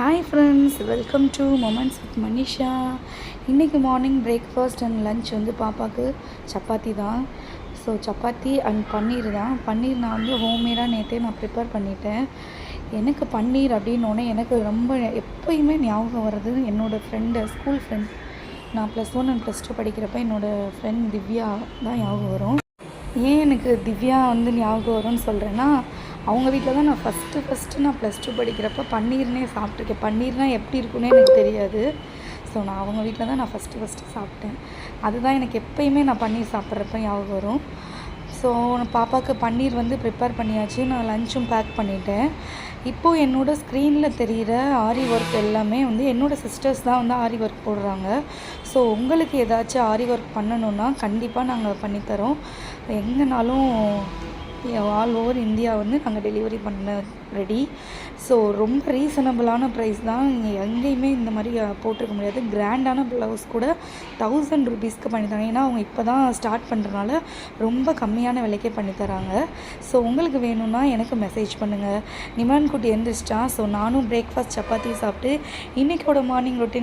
Hi friends, welcome to moments with Manisha. இன்றைக்கி morning breakfast and lunch வந்து பாப்பாவுக்கு சப்பாத்தி தான். ஸோ சப்பாத்தி அண்ட் பன்னீர் தான். பன்னீர் நான் வந்து ஹோம்மேடாக நேற்றே நான் ப்ரிப்பேர் பண்ணிட்டேன். எனக்கு பன்னீர் அப்படின்னோடனே எனக்கு ரொம்ப எப்போயுமே ஞாபகம் வர்றது என்னோடய ஃப்ரெண்டு, ஸ்கூல் ஃப்ரெண்ட். நான் +1 அண்ட் +2 படிக்கிறப்ப என்னோடய ஃப்ரெண்ட் திவ்யா தான் ஞாபகம் வரும். ஏன் எனக்கு திவ்யா வந்து ஞாபகம் வரும்னு சொல்கிறேன்னா, அவங்க வீட்டில் தான் நான் ஃபஸ்ட்டு நான் +2 படிக்கிறப்ப பன்னீர்னே சாப்பிட்ருக்கேன். பன்னீர்னால் எப்படி இருக்குன்னே எனக்கு தெரியாது. ஸோ நான் அவங்க வீட்டில் தான் நான் ஃபஸ்ட்டு சாப்பிட்டேன். அதுதான் எனக்கு எப்போயுமே நான் பன்னீர் சாப்பிட்றப்ப ஞாபகம் வரும். ஸோ பாப்பாவுக்கு பன்னீர் வந்து ப்ரிப்பேர் பண்ணியாச்சு. நான் லஞ்சும் பேக் பண்ணிட்டேன். இப்போது என்னோடய ஸ்க்ரீனில் தெரிகிற ஆரி ஒர்க் எல்லாமே வந்து என்னோடய சிஸ்டர்ஸ் தான் வந்து ஆரி ஒர்க் போடுறாங்க. ஸோ உங்களுக்கு ஏதாச்சும் ஆரி ஒர்க் பண்ணணுன்னா கண்டிப்பாக நாங்கள் பண்ணித்தரோம். எங்கேனாலும் ஆல் ஓவர் இந்தியா வந்து நாங்கள் டெலிவரி பண்ண ரெடி. ஸோ ரொம்ப ரீசனபிளான ப்ரைஸ் தான். நீங்கள் எங்கேயுமே இந்த மாதிரி போட்டிருக்க முடியாது. கிராண்டான ப்ளவுஸ் கூட 1000 ருபீஸ்க்கு பண்ணித்தராங்க. ஏன்னா அவங்க இப்போ தான் ஸ்டார்ட் பண்ணுறதுனால ரொம்ப கம்மியான விலைக்கே பண்ணித்தராங்க. ஸோ உங்களுக்கு வேணும்னா எனக்கு மெசேஜ் பண்ணுங்கள். நிமான் குட்டி எந்திரிச்சிட்டா. ஸோ நானும் பிரேக்ஃபாஸ்ட் சப்பாத்தி சாப்பிட்டு இன்றைக்கோட மார்னிங் ரொட்டீன்